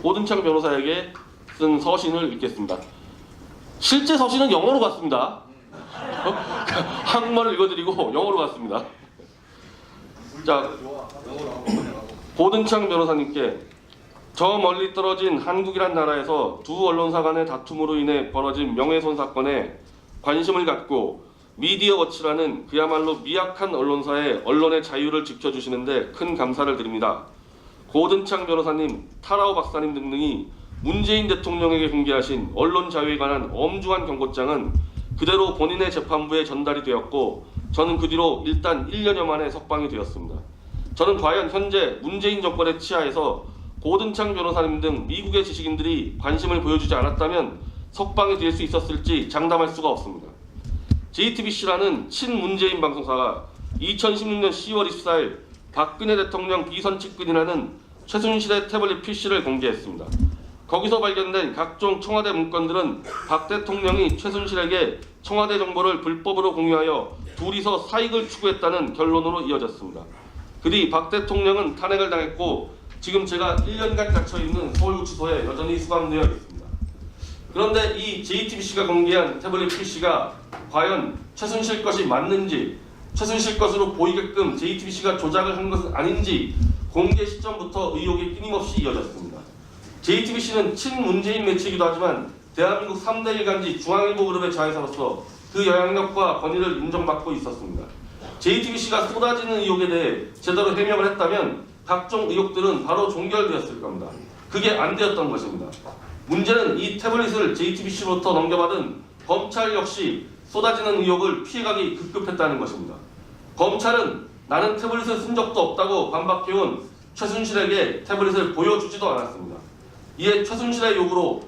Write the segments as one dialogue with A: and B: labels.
A: 고든창 변호사에게 쓴 서신을 읽겠습니다. 실제 서신은 영어로 갔습니다. 한국말을 읽어드리고 영어로 갔습니다. 자, 고든창 변호사님께 저 멀리 떨어진 한국이란 나라에서 두 언론사 간의 다툼으로 인해 벌어진 명예훼손 사건에 관심을 갖고 미디어워치라는 그야말로 미약한 언론사의 언론의 자유를 지켜주시는데 큰 감사를 드립니다. 고든창 변호사님, 타라오 박사님 등등이 문재인 대통령에게 공개하신 언론 자유에 관한 엄중한 경고장은 그대로 본인의 재판부에 전달이 되었고 저는 그 뒤로 일단 1년여 만에 석방이 되었습니다. 저는 과연 현재 문재인 정권의 치하에서 고든창 변호사님 등 미국의 지식인들이 관심을 보여주지 않았다면 석방이 될 수 있었을지 장담할 수가 없습니다. JTBC라는 친문재인 방송사가 2016년 10월 24일 박근혜 대통령 비선 측근이라는 최순실의 태블릿 PC를 공개했습니다. 거기서 발견된 각종 청와대 문건들은 박 대통령이 최순실에게 청와대 정보를 불법으로 공유하여 둘이서 사익을 추구했다는 결론으로 이어졌습니다. 그뒤 박 대통령은 탄핵을 당했고 지금 제가 1년간 갇혀있는 서울구치소에 여전히 수감되어 있습니다. 그런데 이 JTBC가 공개한 태블릿 PC가 과연 최순실 것이 맞는지, 최순실 것으로 보이게끔 JTBC가 조작을 한 것은 아닌지 공개 시점부터 의혹이 끊임없이 이어졌습니다. JTBC는 친문재인 매체이기도 하지만 대한민국 3대 일간지 중앙일보 그룹의 자회사로서 그 영향력과 권위를 인정받고 있었습니다. JTBC가 쏟아지는 의혹에 대해 제대로 해명을 했다면 각종 의혹들은 바로 종결되었을 겁니다. 그게 안 되었던 것입니다. 문제는 이 태블릿을 JTBC로부터 넘겨받은 검찰 역시 쏟아지는 의혹을 피해가기 급급했다는 것입니다. 검찰은 나는 태블릿을 쓴 적도 없다고 반박해온 최순실에게 태블릿을 보여주지도 않았습니다. 이에 최순실의 요구로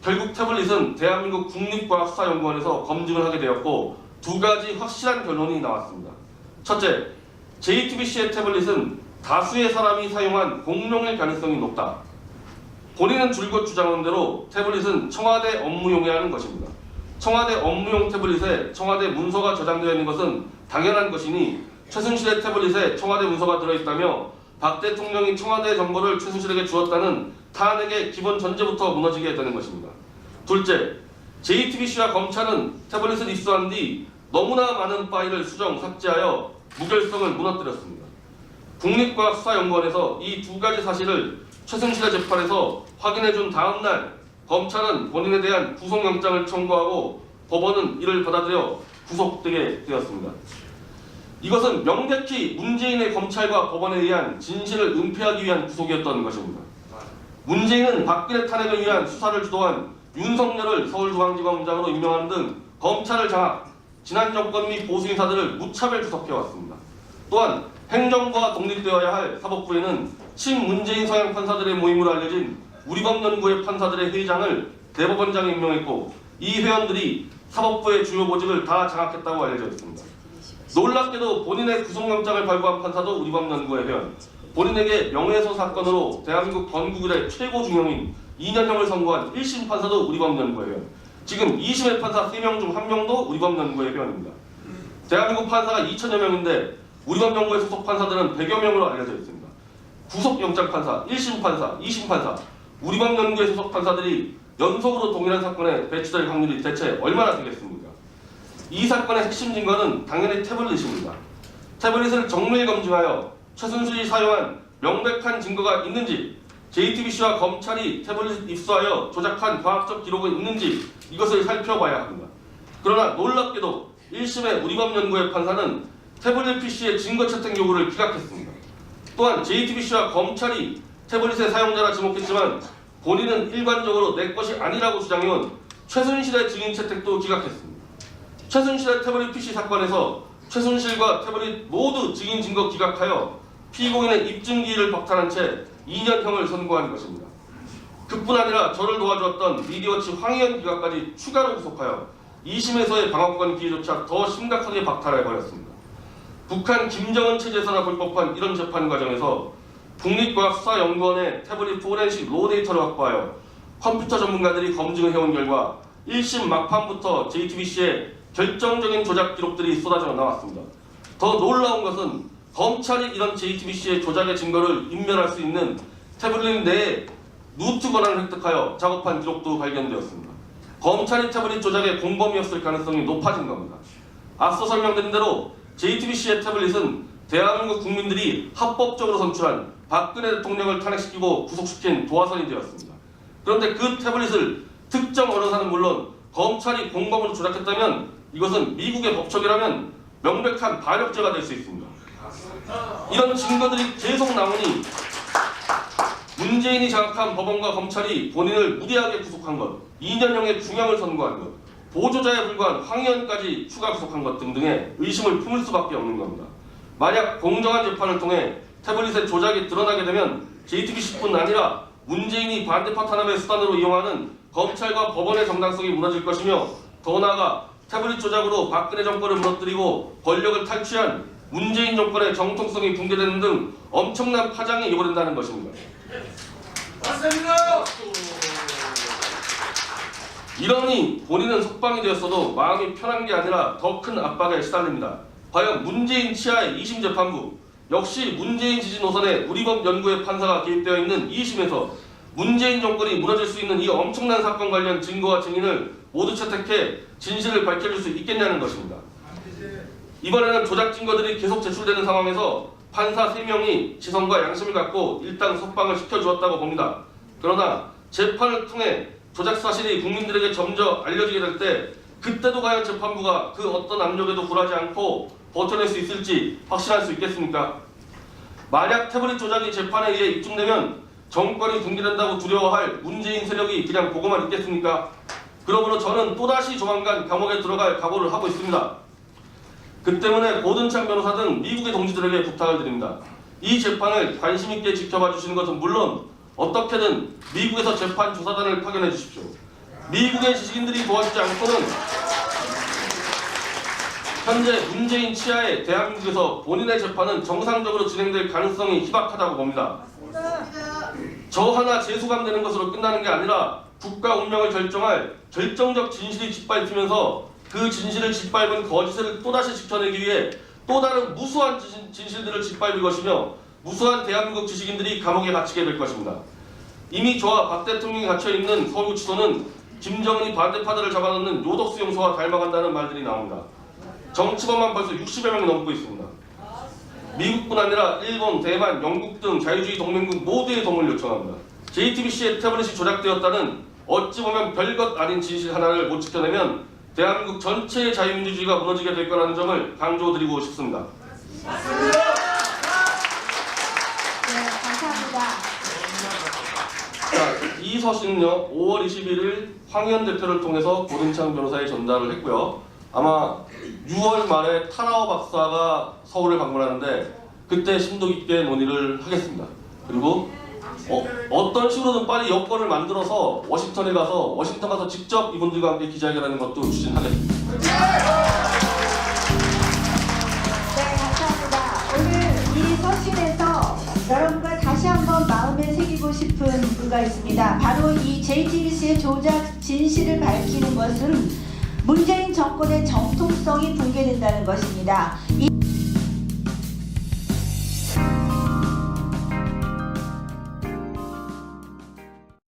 A: 결국 태블릿은 대한민국 국립과학수사연구원에서 검증을 하게 되었고 두 가지 확실한 결론이 나왔습니다. 첫째, JTBC의 태블릿은 다수의 사람이 사용한 공용일 가능성이 높다. 본인은 줄곧 주장한 대로 태블릿은 청와대 업무용이라는 것입니다. 청와대 업무용 태블릿에 청와대 문서가 저장되어 있는 것은 당연한 것이니 최순실의 태블릿에 청와대 문서가 들어있다며 박 대통령이 청와대 정보를 최순실에게 주었다는 탄핵의 기본 전제부터 무너지게 되는 것입니다. 둘째, JTBC와 검찰은 태블릿을 입수한 뒤 너무나 많은 파일을 수정, 삭제하여 무결성을 무너뜨렸습니다. 국립과학수사연구원에서 이 두 가지 사실을 최순실의 재판에서 확인해준 다음 날 검찰은 본인에 대한 구속영장을 청구하고 법원은 이를 받아들여 구속되게 되었습니다. 이것은 명백히 문재인의 검찰과 법원에 의한 진실을 은폐하기 위한 구속이었던 것입니다. 문재인은 박근혜 탄핵을 위한 수사를 주도한 윤석열을 서울중앙지검장으로 임명하는 등 검찰을 장악, 지난 정권 및 보수인사들을 무차별 구속해왔습니다. 또한 행정부와 독립되어야 할 사법부에는 친문재인 서양 판사들의 모임으로 알려진 우리법연구회 판사들의 회장을 대법원장에 임명했고 이 회원들이 사법부의 주요 보직을 다 장악했다고 알려져 있습니다. 놀랍게도 본인의 구속영장을 발부한 판사도 우리법연구회 회원, 본인에게 명예훼손 사건으로 대한민국 건국 이래 최고 중형인 2년형을 선고한 1심 판사도 우리법연구회 회원, 지금 2심의 판사 3명 중 1명도 우리법연구회 회원입니다. 대한민국 판사가 2천여 명인데 우리법연구회 소속 판사들은 100여 명으로 알려져 있습니다. 구속영장 판사, 1심 판사, 2심 판사, 우리법연구회 소속 판사들이 연속으로 동일한 사건에 배치될 확률이 대체 얼마나 되겠습니까? 이 사건의 핵심 증거는 당연히 태블릿입니다. 태블릿을 정밀 검증하여 최순실이 사용한 명백한 증거가 있는지, JTBC와 검찰이 태블릿 입수하여 조작한 과학적 기록은 있는지 이것을 살펴봐야 합니다. 그러나 놀랍게도 1심의 우리법연구회 판사는 태블릿 PC의 증거 채택 요구를 기각했습니다. 또한 JTBC와 검찰이 태블릿의 사용자라 지목했지만 본인은 일관적으로 내 것이 아니라고 주장해온 최순실의 증인 채택도 기각했습니다. 최순실의 태블릿 PC 사건에서 최순실과 태블릿 모두 증인 증거 기각하여 피고인의 입증기일을 박탈한 채 2년형을 선고한 것입니다. 그뿐 아니라 저를 도와주었던 미디어워치 황희연 기각까지 추가로 구속하여 2심에서의 방어권 기회조차 더 심각하게 박탈해버렸습니다. 북한 김정은 체제에서나 볼 법한 이런 재판 과정에서 국립과학수사연구원의 태블릿 포렌식 로 데이터를 확보하여 컴퓨터 전문가들이 검증을 해온 결과 1심 막판부터 JTBC의 결정적인 조작 기록들이 쏟아져 나왔습니다. 더 놀라운 것은 검찰이 이런 JTBC의 조작의 증거를 인멸할 수 있는 태블릿 내에 루트 권한을 획득하여 작업한 기록도 발견되었습니다. 검찰이 태블릿 조작의 공범이었을 가능성이 높아진 겁니다. 앞서 설명드린 대로 JTBC의 태블릿은 대한민국 국민들이 합법적으로 선출한 박근혜 대통령을 탄핵시키고 구속시킨 도화선이 되었습니다. 그런데 그 태블릿을 특정 언론사는 물론 검찰이 공범으로 조작했다면 이것은 미국의 법칙이라면 명백한 반역죄가 될 수 있습니다. 이런 증거들이 계속 나오니 문재인이 장악한 법원과 검찰이 본인을 무리하게 구속한 것, 2년형의 중형을 선고한 것, 보조자에 불과한 황의원까지 추가 구속한 것 등등의 의심을 품을 수밖에 없는 겁니다. 만약 공정한 재판을 통해 태블릿의 조작이 드러나게 되면 JTBC뿐 아니라 문재인이 반대파 탄압의 수단으로 이용하는 검찰과 법원의 정당성이 무너질 것이며 더 나아가 태블릿 조작으로 박근혜 정권을 무너뜨리고 권력을 탈취한 문재인 정권의 정통성이 붕괴되는 등 엄청난 파장이 요구된다는 것입니다.
B: 맞습니다.
A: 이러니 본인은 석방이 되었어도 마음이 편한 게 아니라 더 큰 압박에 시달립니다. 과연 문재인 치하의 2심 재판부, 역시 문재인 지지 노선에 우리법 연구의 판사가 개입되어 있는 2심에서 문재인 정권이 무너질 수 있는 이 엄청난 사건 관련 증거와 증인을 모두 채택해 진실을 밝혀줄 수 있겠냐는 것입니다. 이번에는 조작 증거들이 계속 제출되는 상황에서 판사 3명이 지성과 양심을 갖고 일단 석방을 시켜주었다고 봅니다. 그러나 재판을 통해 조작 사실이 국민들에게 점점 알려지게 될 때 그때도 과연 재판부가 그 어떤 압력에도 굴하지 않고 버텨낼 수 있을지 확신할 수 있겠습니까? 만약 태블릿 조작이 재판에 의해 입증되면 정권이 붕괴된다고 두려워할 문재인 세력이 그냥 보고만 있겠습니까? 그러므로 저는 또다시 조만간 감옥에 들어갈 각오를 하고 있습니다. 그 때문에 고든창 변호사 등 미국의 동지들에게 부탁을 드립니다. 이 재판을 관심 있게 지켜봐 주시는 것은 물론 어떻게든 미국에서 재판 조사단을 파견해 주십시오. 미국의 지식인들이 도와주지 않고는 현재 문재인 치하의 대한민국에서 본인의 재판은 정상적으로 진행될 가능성이 희박하다고 봅니다. 저 하나 재수감되는 것으로 끝나는 게 아니라 국가 운명을 결정할 결정적 진실이 짓밟히면서 그 진실을 짓밟은 거짓을 또다시 지켜내기 위해 또 다른 무수한 진실들을 짓밟을 것이며 무수한 대한민국 지식인들이 감옥에 갇히게 될 것입니다. 이미 저와 박 대통령이 갇혀있는 서울구치소는 김정은이 반대파들을 잡아넣는 요독수용소와 닮아간다는 말들이 나옵니다. 정치범만 벌써 60여 명이 넘고 있습니다. 미국뿐 아니라 일본, 대만, 영국 등 자유주의 동맹국 모두의 도움을 요청합니다. JTBC의 태블릿이 조작되었다는 어찌 보면 별것 아닌 진실 하나를 못 지켜내면 대한민국 전체의 자유민주주의가 무너지게 될 거라는 점을 강조드리고 싶습니다.
C: 네, 감사합니다.
A: 자, 이 서신은요 5월 21일 황의원 대표를 통해서 고든창 변호사에 전달을 했고요. 아마 6월 말에 타라오 박사가 서울을 방문하는데 그때 심도 깊게 논의를 하겠습니다. 그리고 어떤 식으로든 빨리 여건을 만들어서 워싱턴 가서 직접 이분들과 함께 기자회견하는 것도 추진하겠습니다.
C: 네, 감사합니다. 오늘 이 서신에서 여러분과 다시 한번 마음에 새기고 싶은 부가 있습니다. 바로 이 JTBC의 조작 진실을 밝히는 것은 문재인 정권의 정통성이 붕괴된다는 것입니다.